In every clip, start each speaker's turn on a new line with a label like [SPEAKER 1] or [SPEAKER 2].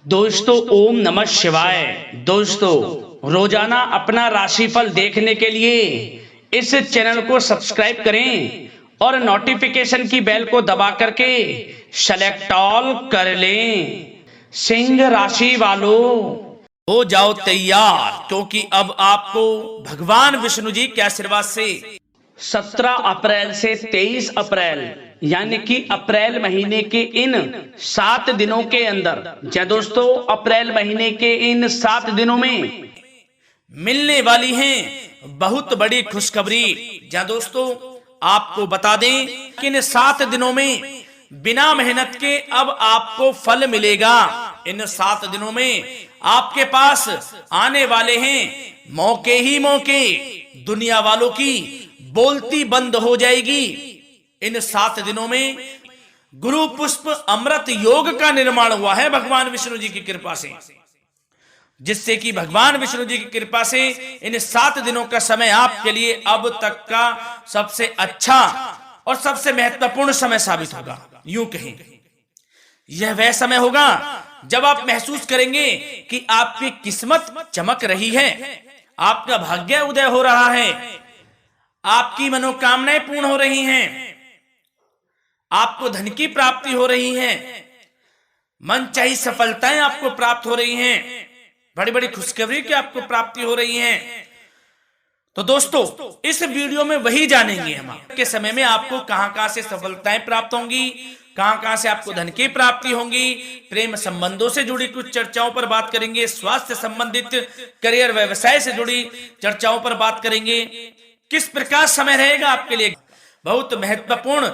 [SPEAKER 1] दोस्तों ओम नमः शिवाय। दोस्तों रोजाना अपना राशिफल देखने के लिए इस चैनल को सब्सक्राइब करें और नोटिफिकेशन की बेल को दबा करके सेलेक्ट ऑल कर लें। सिंह राशि वालों हो जाओ तैयार, क्योंकि अब आपको भगवान विष्णु जी के आशीर्वाद से 17 अप्रैल से 23 अप्रैल यानी कि अप्रैल महीने के इन 7 दिनों के अंदर, जी दोस्तों, अप्रैल महीने के इन 7 दिनों में मिलने वाली हैं बहुत बड़ी खुशखबरी। जी दोस्तों, आपको बता दें कि इन 7 दिनों में बिना मेहनत के अब आपको फल मिलेगा। इन 7 दिनों में आपके पास आने वाले हैं मौके ही मौके। दुनिया वालों की बोलती बंद हो जाएगी। इन 7 दिनों में गुरु पुष्प अमृत योग का निर्माण हुआ है भगवान विष्णु जी की कृपा से, जिससे कि भगवान विष्णु जी की कृपा से इन 7 दिनों का समय आपके लिए अब तक का सबसे अच्छा और सबसे महत्वपूर्ण समय साबित होगा। यूं कहें, यह वह समय होगा जब आप महसूस करेंगे कि आपकी किस्मत चमक रही है, आपका भाग्य उदय हो रहा है, आपकी मनोकामनाएं पूर्ण हो रही हैं, आपको धन की प्राप्ति हो रही है, मनचाही सफलताएं आपको प्राप्त हो रही हैं, बड़ी बड़ी खुशखबरी की आपको प्राप्ति हो रही है। तो दोस्तों, इस वीडियो में वही जानेंगे हम के समय में आपको कहां से सफलताएं प्राप्त होंगी, कहां से आपको धन की प्राप्ति होंगी, प्रेम संबंधों से जुड़ी कुछ चर्चाओं पर बात करेंगे, स्वास्थ्य संबंधित करियर व्यवसाय से जुड़ी चर्चाओं पर बात करेंगे। किस प्रकार समय रहेगा आपके लिए, बहुत महत्वपूर्ण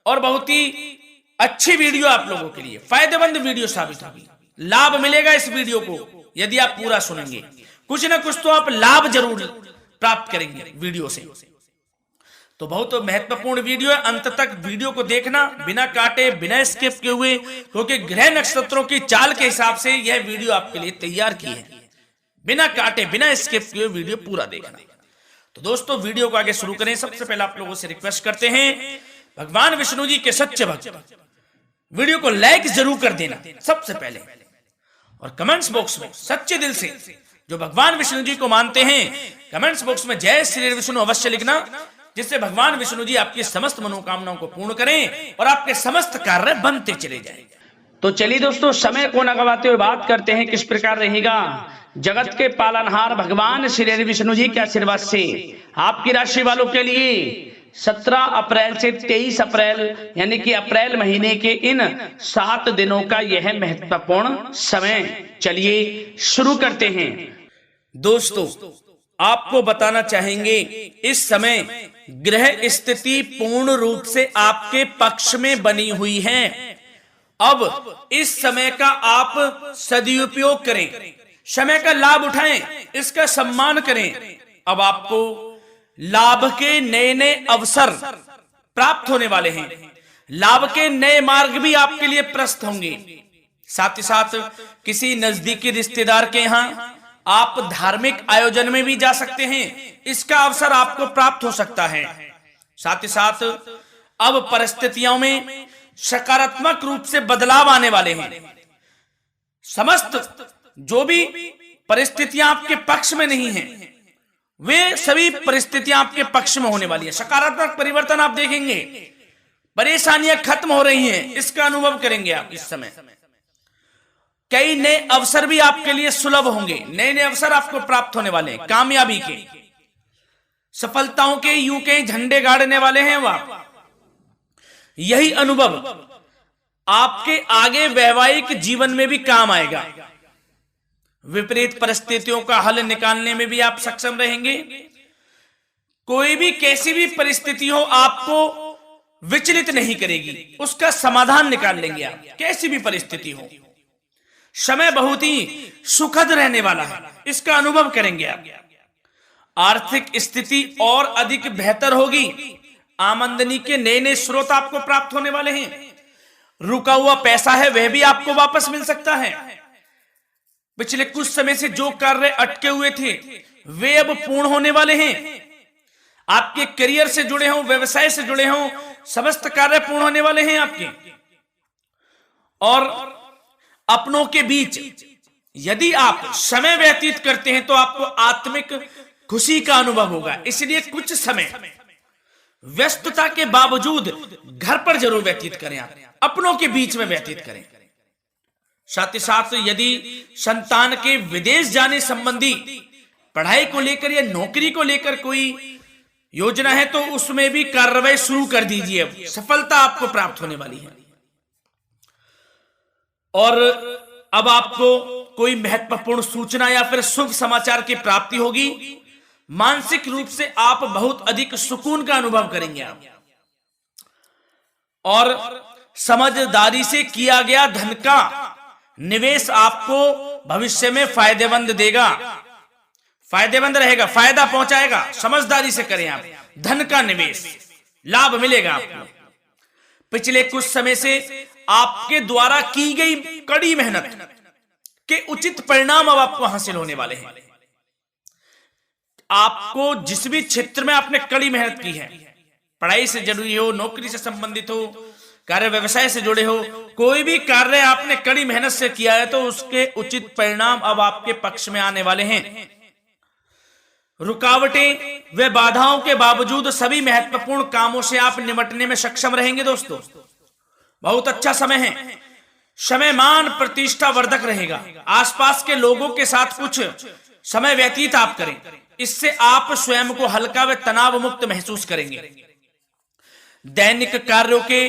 [SPEAKER 1] और बहुत ही अच्छी वीडियो आप लोगों के लिए फायदेमंद वीडियो साबित होगी। लाभ मिलेगा इस वीडियो को यदि आप पूरा सुनेंगे, कुछ ना कुछ तो आप लाभ जरूर प्राप्त करेंगे वीडियो से। तो बहुत महत्वपूर्ण वीडियो है, अंत तक वीडियो को देखना, बिना काटे बिना स्किप किए हुए, क्योंकि ग्रह नक्षत्रों की चाल के हिसाब से यह वीडियो आपके लिए तैयार की है। बिना काटे बिना स्किप किए वीडियो पूरा देखना। तो दोस्तों, वीडियो को आगे शुरू करें। सबसे पहले आप लोगों से रिक्वेस्ट करते हैं, भगवान विष्णु जी के सच्चे भक्त वीडियो को लाइक जरूर कर देना सबसे पहले, और कमेंट्स बॉक्स में सच्चे दिल से जो भगवान विष्णु जी को मानते हैं, कमेंट्स बॉक्स में जय श्री विष्णु अवश्य लिखना, जिससे भगवान विष्णु जी आपकी समस्त मनोकामनाओं को पूर्ण करें और आपके समस्त कार्य बनते चले जाएं। तो चलिए दोस्तों, समय को न गवाते हुए बात करते हैं किस प्रकार रहेगा जगत के पालनहार भगवान श्री विष्णु जी के आशीर्वाद से आपकी राशि वालों के लिए 17 अप्रैल से 23 अप्रैल यानी कि अप्रैल महीने के इन 7 दिनों का यह महत्वपूर्ण समय। चलिए शुरू करते हैं। दोस्तों, आपको बताना चाहेंगे, इस समय ग्रह स्थिति पूर्ण रूप से आपके पक्ष में बनी हुई है। अब इस समय का आप सदुपयोग करें, समय का लाभ उठाएं, इसका सम्मान करें। अब आपको लाभ के नए नए अवसर प्राप्त होने वाले हैं, लाभ के नए मार्ग भी आपके लिए प्रशस्त होंगे। साथ ही साथ किसी नजदीकी रिश्तेदार के यहाँ आप धार्मिक आयोजन में भी जा सकते हैं, इसका अवसर आपको प्राप्त हो सकता है। साथ ही साथ अब परिस्थितियों में सकारात्मक रूप से बदलाव आने वाले हैं। समस्त जो भी परिस्थितियां आपके पक्ष में नहीं हैं, वे सभी परिस्थितियां आपके पक्ष में होने वाली है। सकारात्मक परिवर्तन आप देखेंगे, परेशानियां खत्म हो रही हैं, इसका अनुभव करेंगे आप इस समय। कई नए अवसर भी आपके लिए सुलभ होंगे, नए नए अवसर आपको प्राप्त होने वाले हैं, कामयाबी के, सफलताओं के, यूं के झंडे गाड़ने वाले हैं वह। यही अनुभव आपके आगे वैवाहिक जीवन में भी काम आएगा। विपरीत परिस्थितियों का हल निकालने में भी आप सक्षम रहेंगे। कोई भी कैसी भी परिस्थिति हो आपको विचलित नहीं करेगी, उसका समाधान निकाल लेंगे आप, कैसी भी परिस्थिति हो। समय बहुत ही सुखद रहने वाला है, इसका अनुभव करेंगे आप। आर्थिक स्थिति और अधिक बेहतर होगी, आमदनी के नए नए स्रोत आपको प्राप्त होने वाले हैं। रुका हुआ पैसा है वह भी आपको वापस मिल सकता है। पिछले कुछ समय से जो कार्य अटके हुए थे वे अब पूर्ण होने वाले हैं। आपके करियर से जुड़े हों, व्यवसाय से जुड़े हों, समस्त कार्य पूर्ण होने वाले हैं आपके। और अपनों के बीच यदि आप समय व्यतीत करते हैं तो आपको आत्मिक खुशी का अनुभव होगा। इसलिए कुछ समय व्यस्तता के बावजूद घर पर जरूर व्यतीत करें, आप अपनों के बीच में व्यतीत करें। साथ ही साथ यदि संतान के विदेश जाने संबंधी पढ़ाई को लेकर या नौकरी को लेकर कोई योजना है तो उसमें भी कार्रवाई शुरू कर दीजिए, सफलता आपको प्राप्त होने वाली है। और अब आपको कोई महत्वपूर्ण सूचना या फिर शुभ समाचार की प्राप्ति होगी। मानसिक रूप से आप बहुत अधिक सुकून का अनुभव करेंगे आप, और समझदारी से किया गया धन का निवेश आपको भविष्य में फायदेमंद देगा, फायदेमंद रहेगा, फायदा पहुंचाएगा। समझदारी से करें आप, धन का निवेश, लाभ मिलेगा आपको। पिछले कुछ समय से आपके द्वारा की गई कड़ी मेहनत के उचित परिणाम अब आपको हासिल होने वाले हैं। आपको जिस भी क्षेत्र में आपने कड़ी मेहनत की है, पढ़ाई से जुड़ी हो, नौकरी से संबंधित हो, कार्य व्यवसाय से जुड़े हो, कोई भी कार्य आपने कड़ी मेहनत से किया है तो उसके उचित परिणाम अब आपके पक्ष में आने वाले हैं। रुकावटें व बाधाओं के बावजूद सभी महत्वपूर्ण कामों से आप निपटने में सक्षम रहेंगे। दोस्तों बहुत अच्छा समय है, समय मान प्रतिष्ठा वर्धक रहेगा। आसपास के लोगों के साथ कुछ समय व्यतीत आप करें, इससे आप स्वयं को हल्का व तनाव मुक्त महसूस करेंगे। दैनिक कार्यों के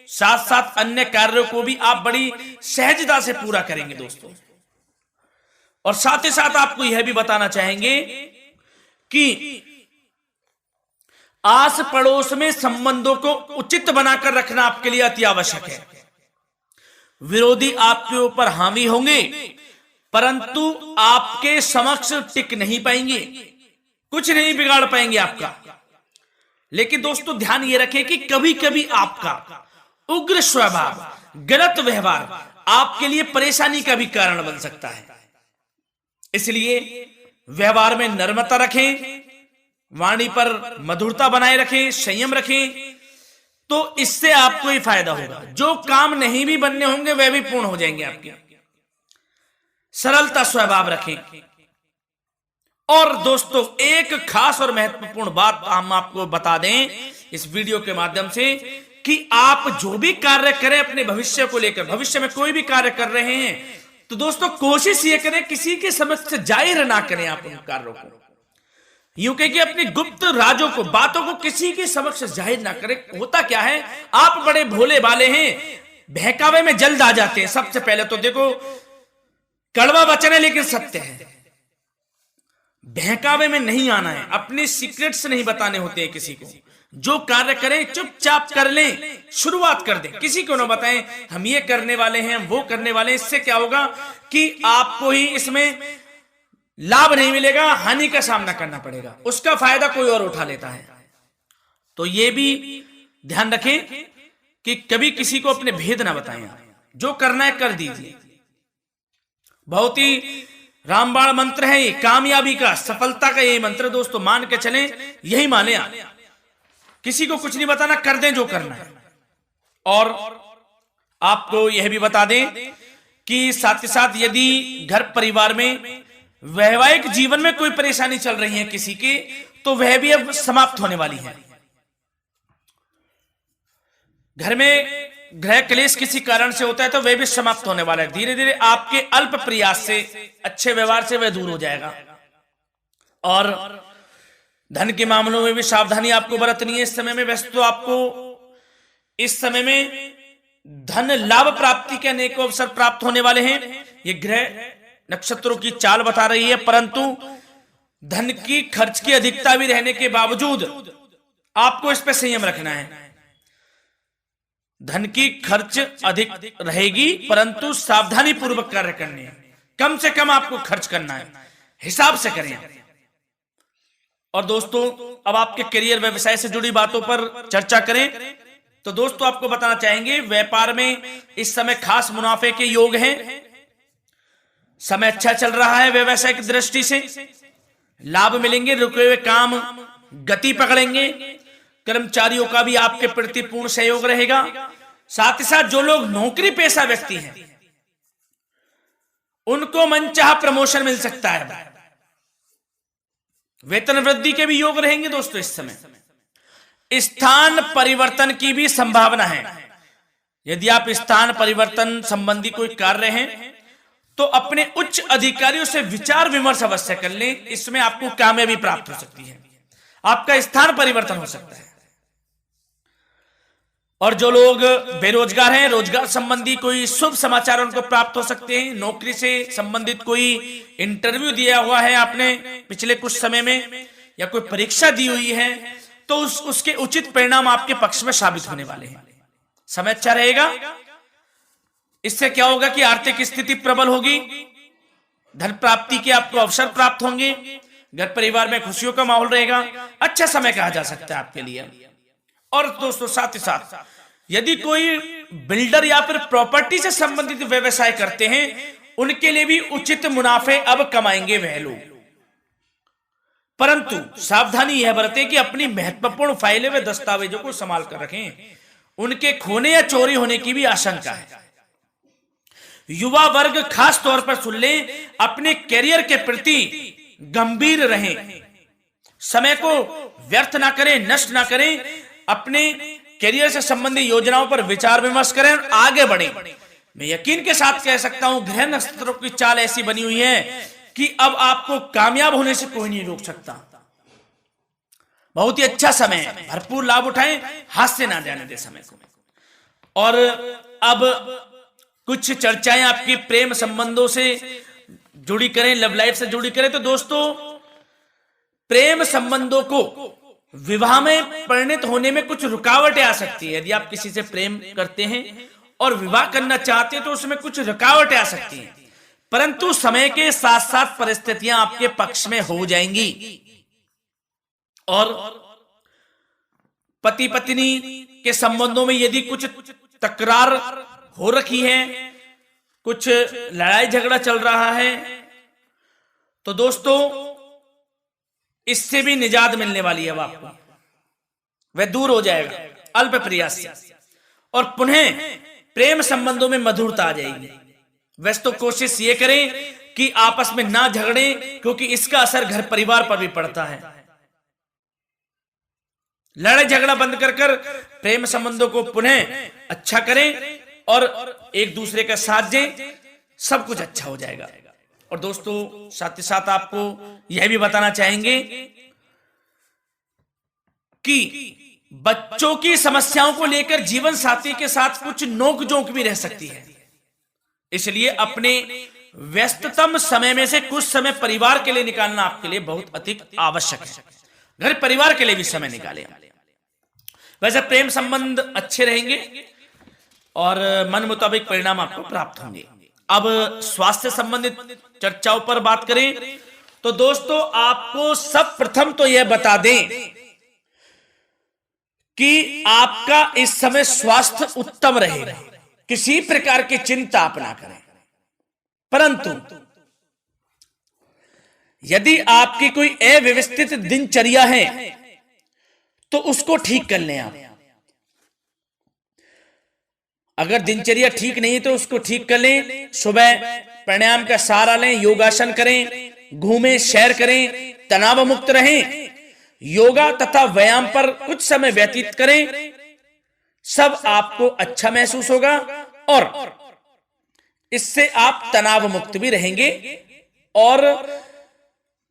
[SPEAKER 1] साथ साथ अन्य कार्यों को भी आप बड़ी सहजता से पूरा करेंगे दोस्तों। और साथ ही साथ आपको यह भी बताना चाहेंगे कि आस पड़ोस में संबंधों को उचित बनाकर रखना आपके लिए अति आवश्यक है। विरोधी आपके ऊपर हावी होंगे परंतु आपके समक्ष टिक नहीं पाएंगे, कुछ नहीं बिगाड़ पाएंगे आपका। लेकिन दोस्तों ध्यान ये रखें कि कभी कभी आपका उग्र स्वभाव, गलत व्यवहार आपके लिए परेशानी का भी कारण बन सकता है। इसलिए व्यवहार में नम्रता रखें, वाणी पर मधुरता बनाए रखें, संयम रखें, तो इससे आपको ही फायदा होगा। जो काम नहीं भी बनने होंगे वह भी पूर्ण हो जाएंगे आपके। सरलता स्वभाव रखें। और दोस्तों एक खास और महत्वपूर्ण बात हम आपको बता दें इस वीडियो के माध्यम से कि आप जो भी कार्य करें अपने भविष्य को लेकर, भविष्य में कोई भी कार्य कर रहे हैं तो दोस्तों कोशिश ये करें किसी के समक्ष जाहिर ना करें आप उन कार्यों को। यूं कह कि अपनी गुप्त राजों को, बातों को किसी के समक्ष जाहिर ना करें। होता क्या है, आप बड़े भोले भाले हैं, बहकावे में जल्द आ जाते हैं। सबसे पहले तो देखो कड़वा वचन है लेकिन सत्य है, बहकावे में नहीं आना है, अपने सीक्रेट्स नहीं बताने होते हैं किसी को। जो कार्य करें चुपचाप कर लें, शुरुआत कर दें, किसी को ना बताएं हम ये करने वाले हैं, वो करने वाले हैं। इससे क्या होगा कि आपको ही इसमें लाभ नहीं मिलेगा, हानि का सामना करना पड़ेगा, उसका फायदा कोई और उठा लेता है। तो ये भी ध्यान रखें कि कभी किसी को अपने भेद ना बताएं, जो करना है कर दीजिए। बहुत ही रामबाण मंत्र है ये, कामयाबी का, सफलता का यही मंत्र दोस्तों, मान के चलें, यही माने आप। किसी को कुछ नहीं बताना, कर दें जो करना है। और आपको यह भी बता दें कि साथ ही साथ यदि घर परिवार में वैवाहिक जीवन में कोई परेशानी चल रही है किसी की, तो वह भी अब समाप्त होने वाली है। घर में गृह क्लेश किसी कारण से होता है तो वह भी समाप्त होने वाला है। धीरे धीरे आपके अल्प प्रयास से, अच्छे व्यवहार से वह दूर हो जाएगा। और धन के मामलों में भी सावधानी आपको बरतनी है इस समय में। वैसे तो आपको इस समय में धन लाभ प्राप्ति के अनेक अवसर प्राप्त होने वाले हैं, ये ग्रह नक्षत्रों की चाल बता रही है। परंतु धन की खर्च की अधिकता भी रहने के बावजूद आपको इस पर संयम रखना है। धन की खर्च अधिक रहेगी परंतु सावधानी पूर्वक कार्य करने हैं, कम से कम आपको खर्च करना है, हिसाब से करें। और दोस्तों अब आपके करियर व्यवसाय से जुड़ी बातों पर चर्चा करें तो दोस्तों आपको बताना चाहेंगे व्यापार में इस समय खास मुनाफे के योग हैं। समय अच्छा चल रहा है, व्यवसाय की दृष्टि से लाभ मिलेंगे, रुके हुए काम गति पकड़ेंगे, कर्मचारियों का भी आपके प्रति पूर्ण सहयोग रहेगा। साथ ही साथ जो लोग नौकरी पेशा व्यक्ति हैं उनको मनचाहा प्रमोशन मिल सकता है। वेतन वृद्धि के भी योग रहेंगे दोस्तों इस समय। स्थान परिवर्तन की भी संभावना है। यदि आप स्थान परिवर्तन संबंधी कोई कार्य हैं तो अपने उच्च अधिकारियों से विचार विमर्श अवश्य कर लें, इसमें आपको कामयाबी प्राप्त हो सकती है, आपका स्थान परिवर्तन हो सकता है। और जो लोग बेरोजगार हैं, रोजगार संबंधी कोई शुभ समाचार उनको प्राप्त हो सकते हैं। नौकरी से संबंधित कोई इंटरव्यू दिया हुआ है आपने पिछले कुछ समय में, या कोई परीक्षा दी हुई है, तो उसके उचित परिणाम आपके पक्ष में साबित होने वाले हैं। समय अच्छा रहेगा। इससे क्या होगा कि आर्थिक स्थिति प्रबल होगी, धन प्राप्ति के आपको अवसर प्राप्त होंगे, घर परिवार में खुशियों का माहौल रहेगा। अच्छा समय कहा जा सकता है आपके लिए। और दोस्तों साथ ही साथ यदि कोई बिल्डर या फिर प्रॉपर्टी से संबंधित व्यवसाय करते हैं, उनके लिए भी उचित मुनाफे अब कमाएंगे वह लोग। परंतु सावधानी यह बरतें कि अपनी महत्वपूर्ण फाइलें व दस्तावेजों को संभाल कर रखें, उनके खोने या चोरी होने की भी आशंका है। युवा वर्ग खास तौर पर सुन लें, अपने कैरियर के प्रति गंभीर रहें, समय को व्यर्थ ना करें, नष्ट ना करें, अपने कैरियर से संबंधित योजनाओं पर विचार विमर्श करें और आगे बढ़ें। मैं यकीन के साथ कह सकता हूं, ग्रह नक्षत्रों की चाल ऐसी बनी हुई है कि अब आपको कामयाब होने से कोई नहीं रोक सकता। बहुत ही अच्छा समय है, भरपूर लाभ उठाएं, हाथ से ना जाने दे समय को। और अब कुछ चर्चाएं आपकी प्रेम संबंधों से जुड़ी करें, लव लाइफ से जुड़ी करें। तो दोस्तों प्रेम संबंधों को विवाह में परिणत होने में कुछ रुकावटें आ सकती है। यदि आप किसी से प्रेम करते हैं और विवाह करना चाहते हैं तो उसमें कुछ रुकावटें आ सकती हैं, परंतु समय के साथ साथ परिस्थितियां आपके पक्ष में हो जाएंगी। और पति पत्नी के संबंधों में यदि कुछ तकरार हो रखी है, कुछ लड़ाई झगड़ा चल रहा है, तो दोस्तों इससे भी निजात मिलने वाली है। अब आपको वह दूर हो जाएगा अल्प प्रयास से, और पुनः प्रेम संबंधों में मधुरता आ जाएगी। वैसे तो कोशिश ये करें कि आपस में ना झगड़ें, क्योंकि इसका असर घर परिवार पर भी पड़ता है। लड़ाई झगड़ा बंद कर प्रेम संबंधों को पुनः अच्छा करें और एक दूसरे का साथ दें, सब कुछ अच्छा हो जाएगा। और दोस्तों साथ ही साथ आपको यह भी बताना चाहेंगे कि बच्चों की समस्याओं को लेकर जीवन साथी के साथ कुछ नोकझोंक भी रह सकती है, इसलिए अपने व्यस्ततम समय में से कुछ समय परिवार के लिए निकालना आपके लिए बहुत अधिक आवश्यक है। घर परिवार के लिए भी समय निकालें। वैसे प्रेम संबंध अच्छे रहेंगे और मन मुताबिक परिणाम आपको प्राप्त होंगे। अब स्वास्थ्य संबंधित चर्चाओं पर बात करें तो दोस्तों आपको सब प्रथम तो यह बता दें कि आपका इस समय स्वास्थ्य उत्तम रहेगा, किसी प्रकार की चिंता आप ना करें। परंतु यदि आपकी कोई अव्यवस्थित दिनचर्या है तो उसको ठीक कर लें आप। अगर दिनचर्या ठीक नहीं तो उसको ठीक कर लें। सुबह प्राणायाम का सहारा लें, योगासन करें, घूमें, सैर करें, तनाव मुक्त रहें, योगा तथा व्यायाम पर कुछ समय व्यतीत करें। सब आपको अच्छा महसूस होगा और इससे आप तनाव मुक्त भी रहेंगे और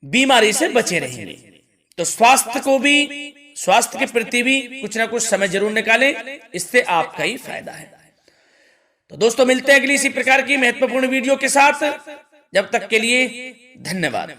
[SPEAKER 1] बीमारी से बचे रहेंगे। तो स्वास्थ्य के प्रति भी कुछ ना कुछ समय जरूर निकालें, इससे आपका ही फायदा है। तो दोस्तों मिलते हैं अगली इसी प्रकार की महत्वपूर्ण वीडियो के साथ। जब तक के लिए धन्यवाद।